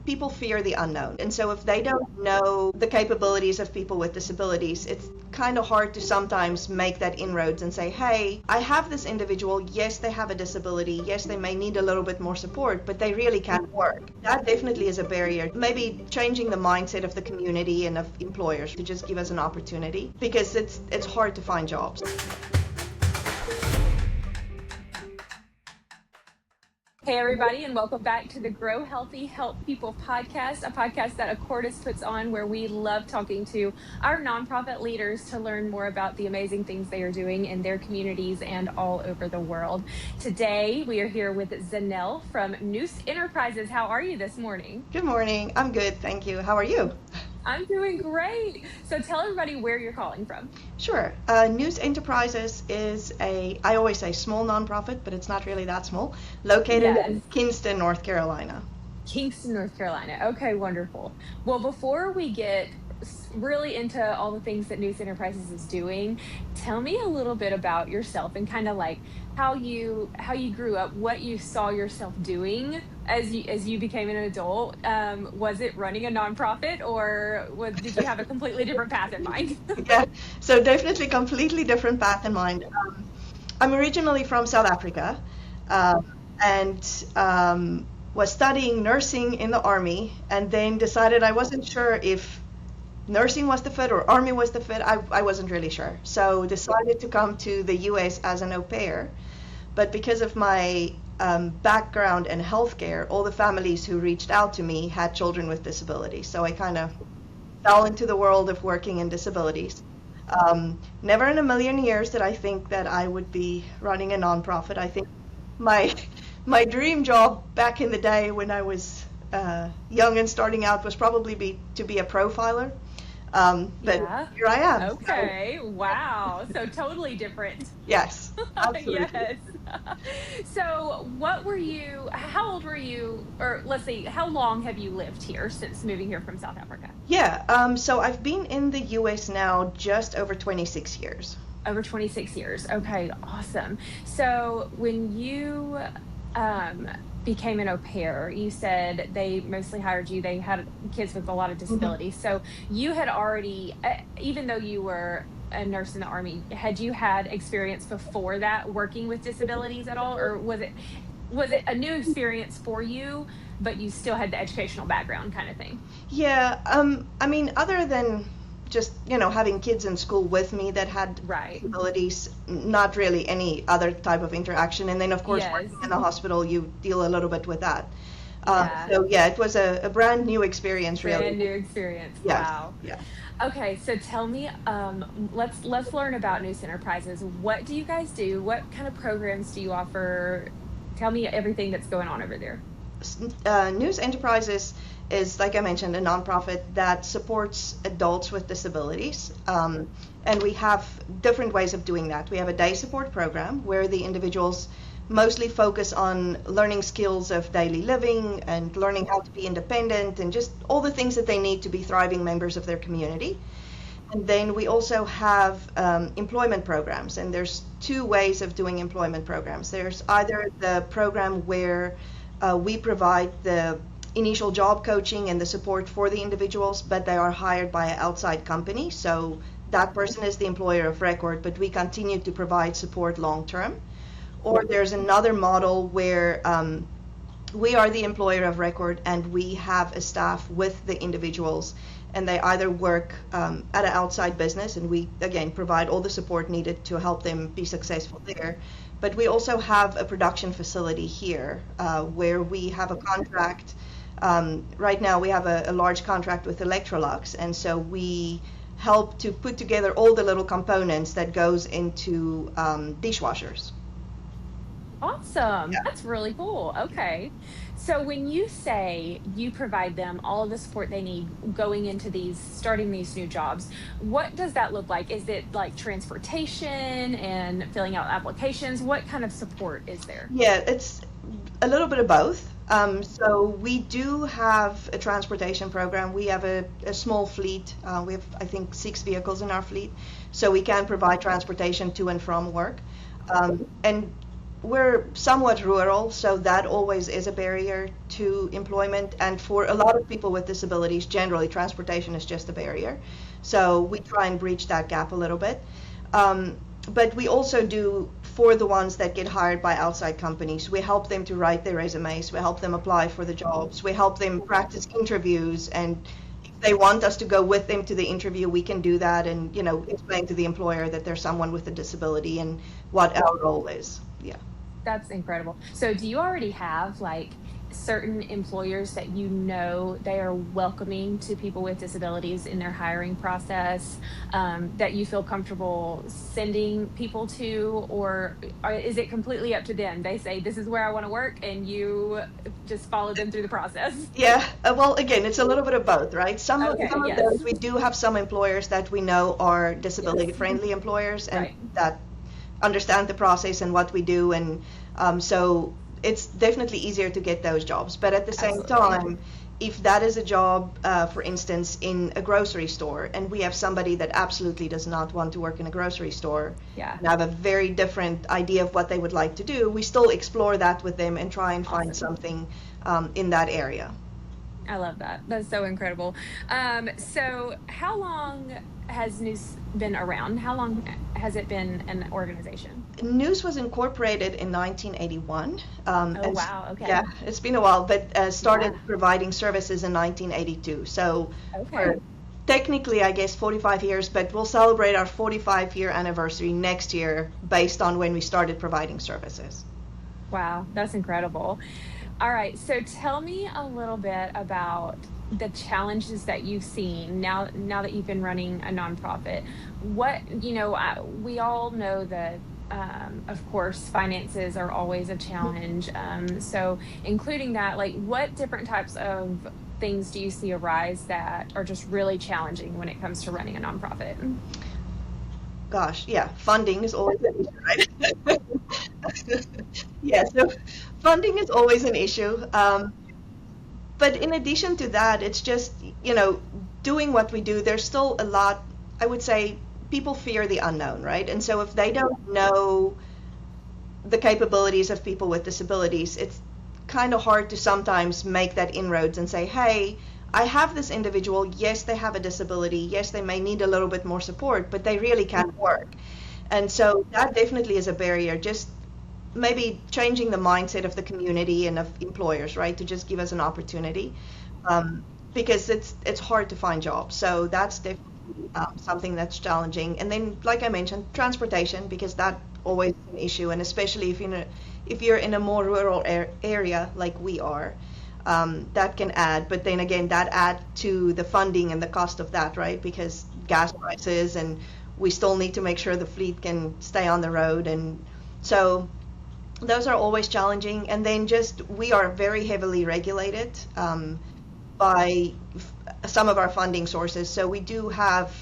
people fear the unknown. And so if they don't know the capabilities of people with disabilities, it's kind of hard to sometimes make that inroads and say, hey, I have this individual. Yes, they have a disability. Yes, they may need a little bit more support, but they really can work. That definitely is a barrier. Maybe changing the mindset of the community and of employers to just give us an opportunity, because it's hard to find jobs. Hey everybody, and welcome back to the Grow Healthy, Help People podcast, a podcast that Accordis puts on where we love talking to our nonprofit leaders to learn more about the amazing things they are doing in their communities and all over the world. Today, we are here with Zanelle from Neuse Enterprises. How are you this morning? Good morning. I'm good, thank you. How are you? I'm doing great. So tell everybody where you're calling from. Sure. Neuse Enterprises is I always say small nonprofit, but it's not really that small, located in Kinston, North Carolina. Kinston, North Carolina. Okay, wonderful. Well, before we get really into all the things that Neuse Enterprises is doing, tell me a little bit about yourself and kind of like how you grew up, what you saw yourself doing as you became an adult. Was it running a nonprofit, or did you have a completely different path in mind? Yeah, so definitely completely different path in mind. I'm originally from South Africa, and was studying nursing in the Army, and then decided I wasn't sure if nursing was the fit or Army was the fit. I wasn't really sure. So decided to come to the US as an au pair. But because of my background in healthcare, all the families who reached out to me had children with disabilities. So I kind of fell into the world of working in disabilities. Never in a million years did I think that I would be running a nonprofit. I think my dream job back in the day when I was young and starting out was probably to be a profiler. But yeah. Here I am. Okay. So. Wow. So totally different. Yes. Absolutely. Yes. So how old were you, or let's see, how long have you lived here since moving here from South Africa? Yeah. So I've been in the US now just over 26 years. Over 26 years. Okay. Awesome. So when you, became an au pair, you said they mostly hired you, they had kids with a lot of disabilities. Mm-hmm. So you had already, even though you were a nurse in the Army, had you had experience before that working with disabilities at all, or was it a new experience for you, but you still had the educational background kind of thing? Yeah. I mean, other than just, having kids in school with me that had disabilities, not really any other type of interaction. And then, of course, working in the hospital, you deal a little bit with that. So, yeah, it was a brand new experience, really. Brand new experience. Yes. Wow. Yeah. Okay, so tell me, let's learn about Neuse Enterprises. What do you guys do? What kind of programs do you offer? Tell me everything that's going on over there. Neuse Enterprises is, like I mentioned, a nonprofit that supports adults with disabilities. And we have different ways of doing that. We have a day support program where the individuals mostly focus on learning skills of daily living and learning how to be independent and just all the things that they need to be thriving members of their community. And then we also have employment programs, and there's two ways of doing employment programs. There's either the program where we provide the initial job coaching and the support for the individuals, but they are hired by an outside company. So that person is the employer of record, but we continue to provide support long term. Or there's another model where we are the employer of record and we have a staff with the individuals, and they either work at an outside business, and we, again, provide all the support needed to help them be successful there. But we also have a production facility here where we have a contract. Right now we have a large contract with Electrolux, and so we help to put together all the little components that goes into dishwashers. Awesome. Yeah. That's really cool. Okay. So when you say you provide them all of the support they need going into starting these new jobs, what does that look like? Is it like transportation and filling out applications? What kind of support is there? Yeah, it's a little bit of both. So we do have a transportation program. We have a small fleet. We have, I think, 6 vehicles in our fleet. So we can provide transportation to and from work. And we're somewhat rural, so that always is a barrier to employment. And for a lot of people with disabilities, generally transportation is just a barrier. So we try and breach that gap a little bit. But we also do, for the ones that get hired by outside companies, we help them to write their resumes, we help them apply for the jobs, we help them practice interviews, and if they want us to go with them to the interview, we can do that and, explain to the employer that there's someone with a disability and what our role is. Yeah. That's incredible. So do you already have like certain employers that they are welcoming to people with disabilities in their hiring process, that you feel comfortable sending people to, or is it completely up to them? They say, this is where I want to work, and you just follow them through the process? Yeah, well, again, it's a little bit of both, right? Okay, some of yes. those, we do have some employers that we know are Yes. disability-friendly employers and Right. that understand the process and what we do, and so it's definitely easier to get those jobs. But at the same Absolutely. time, if that is a job, for instance, in a grocery store, and we have somebody that absolutely does not want to work in a grocery store Yeah. and have a very different idea of what they would like to do, we still explore that with them and try and find Awesome. something in that area. I love that. That's so incredible. So how long has Neuse been around? How long has it been an organization? Neuse was incorporated in 1981. Oh, wow. Okay. Yeah, it's been a while, but started Yeah. providing services in 1982. So Okay. we're technically, I guess, 45 years, but we'll celebrate our 45-year anniversary next year based on when we started providing services. Wow, that's incredible. All right, so tell me a little bit about the challenges that you've seen now that you've been running a nonprofit. We all know that, of course, finances are always a challenge. So including that, like, what different types of things do you see arise that are just really challenging when it comes to running a nonprofit? Gosh, yeah, funding is always an issue, right? Yeah, so funding is always an issue. But in addition to that, it's just, doing what we do, there's still a lot, I would say, people fear the unknown, right? And so if they don't know the capabilities of people with disabilities, it's kind of hard to sometimes make that inroads and say, hey, I have this individual, yes, they have a disability, yes, they may need a little bit more support, but they really can't work. And so that definitely is a barrier, just maybe changing the mindset of the community and of employers, right, to just give us an opportunity, because it's hard to find jobs. So that's definitely something that's challenging. And then, like I mentioned, transportation, because that always is an issue, and especially if you're in a more rural area like we are, that can add. But then again, that add to the funding and the cost of that, right? Because gas prices, and we still need to make sure the fleet can stay on the road, and so those are always challenging. And then just we are very heavily regulated by some of our funding sources. So we do have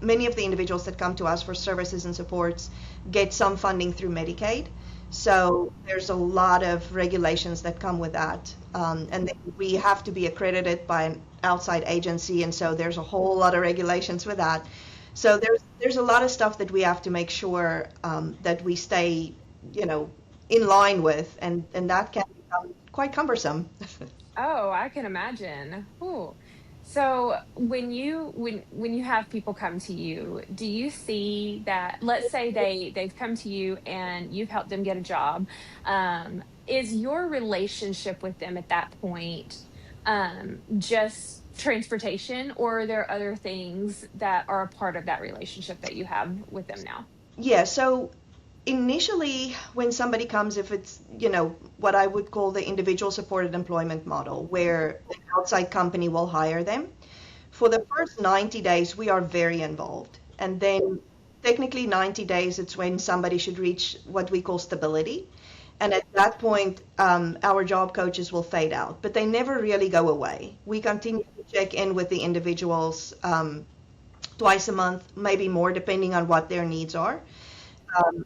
many of the individuals that come to us for services and supports get some funding through Medicaid. So there's a lot of regulations that come with that. And then we have to be accredited by an outside agency, and so there's a whole lot of regulations with that. So there's a lot of stuff that we have to make sure that we stay, in line with, and that can become quite cumbersome. Oh, I can imagine. Ooh. So when you have people come to you, do you see that, let's say they've come to you and you've helped them get a job, is your relationship with them at that point just transportation, or are there other things that are a part of that relationship that you have with them now? Yeah, so initially, when somebody comes, if it's, what I would call the individual supported employment model, where an outside company will hire them, for the first 90 days, we are very involved. And then technically 90 days, it's when somebody should reach what we call stability. And at that point, our job coaches will fade out, but they never really go away. We continue to check in with the individuals twice a month, maybe more, depending on what their needs are.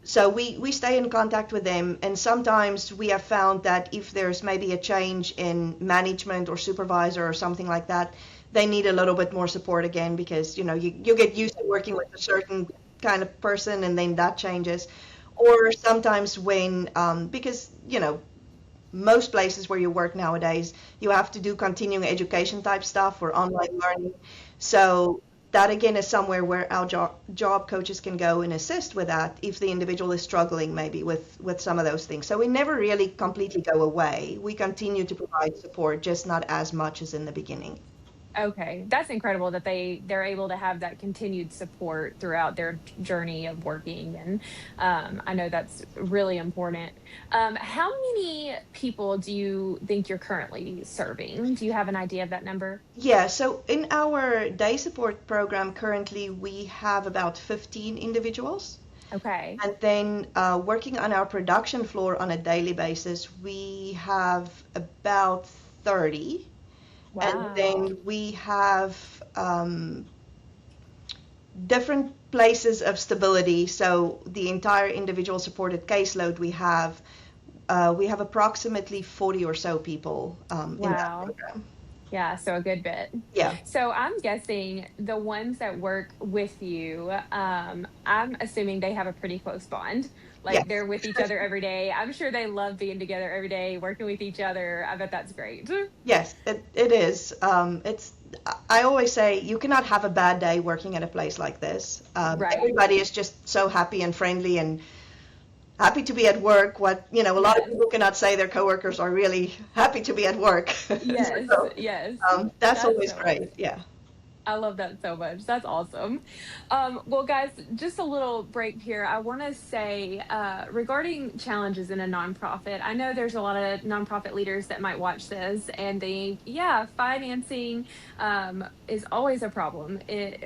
So we stay in contact with them, and sometimes we have found that if there's maybe a change in management or supervisor or something like that, they need a little bit more support again, because you get used to working with a certain kind of person, and then that changes. Or sometimes when because most places where you work nowadays, you have to do continuing education type stuff or online learning. So that again is somewhere where our job coaches can go and assist with that if the individual is struggling maybe with some of those things. So we never really completely go away. We continue to provide support, just not as much as in the beginning. Okay, that's incredible that they're able to have that continued support throughout their journey of working, and I know that's really important. How many people do you think you're currently serving? Do you have an idea of that number? Yeah, so in our day support program currently we have about 15 individuals. Okay. And then working on our production floor on a daily basis, we have about 30. And Wow. then we have different places of stability. So the entire individual supported caseload we have approximately 40 or so people in that Wow. program. Yeah, so a good bit. Yeah. So I'm guessing the ones that work with you, I'm assuming they have a pretty close bond. Like Yes. they're with each other every day. I'm sure they love being together every day, working with each other. I bet that's great. Yes, it is. I always say you cannot have a bad day working at a place like this. Right. Everybody is just so happy and friendly and happy to be at work. A lot of Yes. people cannot say their coworkers are really happy to be at work. Yes. So, Yes. that's That's always so awesome. great. Yeah. I love that so much. That's awesome. Well, guys, just a little break here. I want to say regarding challenges in a nonprofit, I know there's a lot of nonprofit leaders that might watch this and think, yeah, financing is always a problem.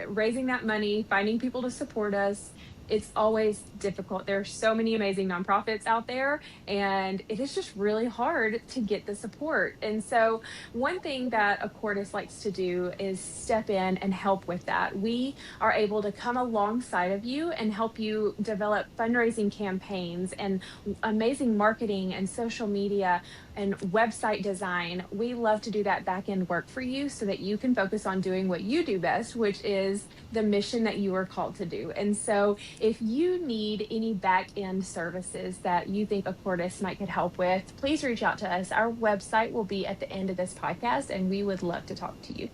Raising that money, finding people to support us. It's always difficult. There are so many amazing nonprofits out there, and it is just really hard to get the support. And so, one thing that Accordis likes to do is step in and help with that. We are able to come alongside of you and help you develop fundraising campaigns and amazing marketing and social media and website design. We love to do that back end work for you so that you can focus on doing what you do best, which is the mission that you are called to do. And so, if you need any back end services that you think Accordis might could help with, please reach out to us. Our website will be at the end of this podcast, and we would love to talk to you.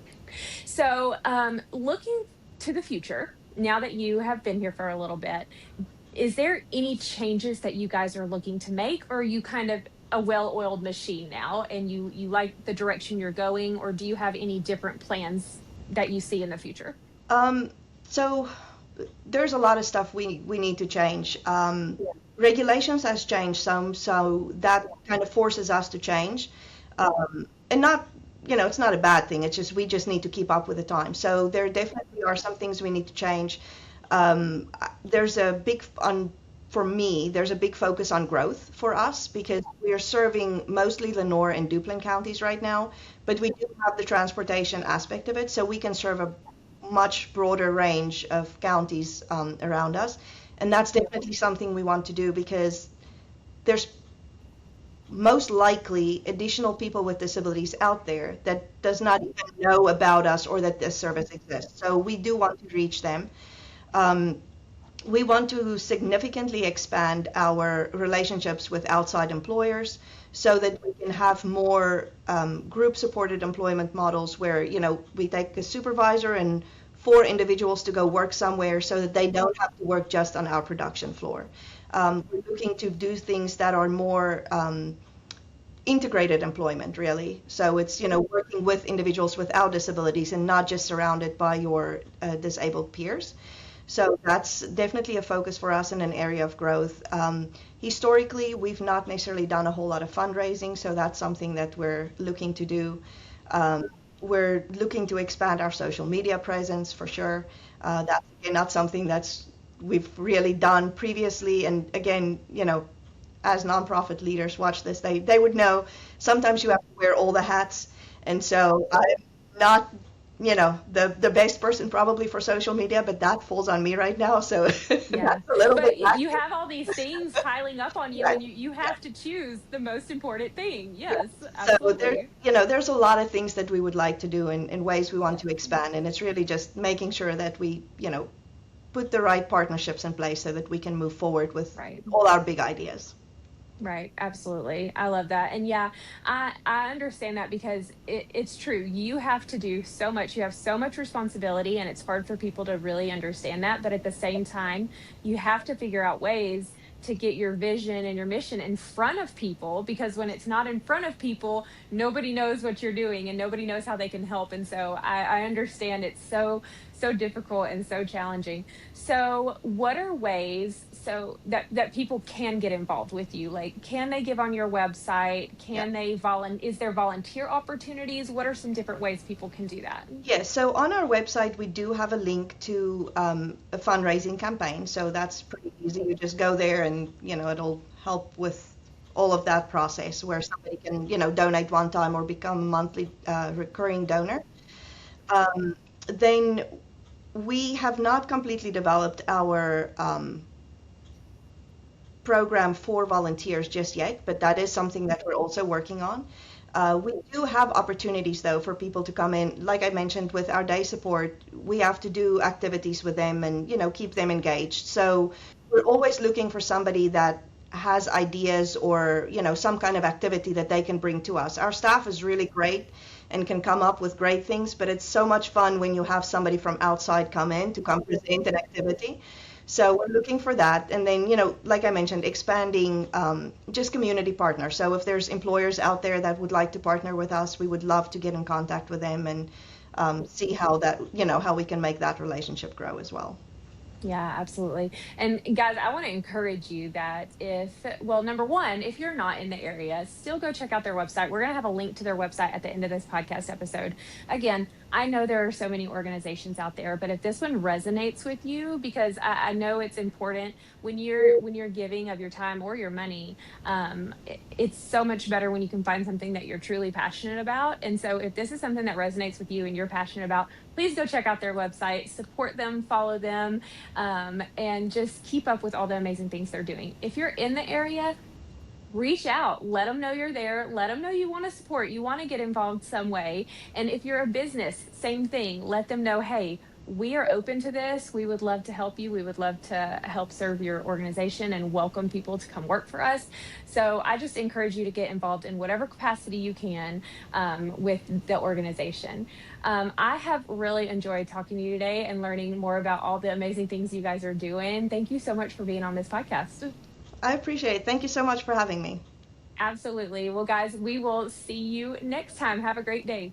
So, looking to the future, now that you have been here for a little bit, is there any changes that you guys are looking to make, or are you kind of a well-oiled machine now and you like the direction you're going, or do you have any different plans that you see in the future? Um, so there's a lot of stuff we need to change. Regulations has changed some, so that kind of forces us to change. And not, it's not a bad thing. It's just we just need to keep up with the time. So there definitely are some things we need to change. There's a big for me, there's a big focus on growth for us because we are serving mostly Lenore and Duplin counties right now, but we do have the transportation aspect of it, so we can serve a much broader range of counties around us. And that's definitely something we want to do because there's most likely additional people with disabilities out there that does not even know about us or that this service exists. So we do want to reach them. Um, we want to significantly expand our relationships with outside employers so that we can have more group supported employment models where, we take a supervisor and 4 individuals to go work somewhere so that they don't have to work just on our production floor. We're looking to do things that are more integrated employment, really. So it's, working with individuals without disabilities and not just surrounded by your disabled peers. So that's definitely a focus for us in an area of growth. Historically, we've not necessarily done a whole lot of fundraising, so that's something that we're looking to do. We're looking to expand our social media presence for sure. That's again, not something we've really done previously. And again, as nonprofit leaders watch this, they would know sometimes you have to wear all the hats. And so I'm not the best person probably for social media, but that falls on me right now. So Yeah. that's a little But bit you active. have all these things piling up on you Right. and you Yeah. have to choose the most important thing. Yeah. Yes, So there's, absolutely. there's a lot of things that we would like to do in ways we want to expand. And it's really just making sure that we, put the right partnerships in place so that we can move forward with Right. all our big ideas. Right, absolutely. I love that. And yeah, I understand that because it's true. You have to do so much. You have so much responsibility, and it's hard for people to really understand that. But at the same time, you have to figure out ways to get your vision and your mission in front of people, because when it's not in front of people, nobody knows what you're doing and nobody knows how they can help. And so I understand it's so difficult and so challenging. So, what are ways so that people can get involved with you? Like, can they give on your website? Yeah. Can they is there volunteer opportunities? What are some different ways people can do that? Yes, so on our website, we do have a link to a fundraising campaign. So that's pretty easy. You just go there and, it'll help with all of that process where somebody can, donate one time or become a monthly recurring donor. Then we have not completely developed our program for volunteers just yet, but that is something that we're also working on. We do have opportunities though for people to come in. Like I mentioned, with our day support, we have to do activities with them and keep them engaged. So we're always looking for somebody that has ideas or some kind of activity that they can bring to us. Our staff is really great and can come up with great things, but it's so much fun when you have somebody from outside come in to come present an activity. So we're looking for that. And then, like I mentioned, expanding just community partners. So if there's employers out there that would like to partner with us, we would love to get in contact with them and see how how we can make that relationship grow as well. Yeah, absolutely. And guys, I want to encourage you that well, number one, if you're not in the area, still go check out their website. We're going to have a link to their website at the end of this podcast episode. Again, I know there are so many organizations out there, but if this one resonates with you, because I know it's important when you're giving of your time or your money, it's so much better when you can find something that you're truly passionate about. And so if this is something that resonates with you and you're passionate about, please go check out their website, support them, follow them, and just keep up with all the amazing things they're doing. If you're in the area, reach out, let them know you're there, let them know you want to support, you want to get involved some way. And if you're a business, same thing, let them know, hey, we are open to this. We would love to help you. We would love to help serve your organization and welcome people to come work for us. So I just encourage you to get involved in whatever capacity you can with the organization. I have really enjoyed talking to you today and learning more about all the amazing things you guys are doing. Thank you so much for being on this podcast. I appreciate it. Thank you so much for having me. Absolutely. Well, guys, we will see you next time. Have a great day.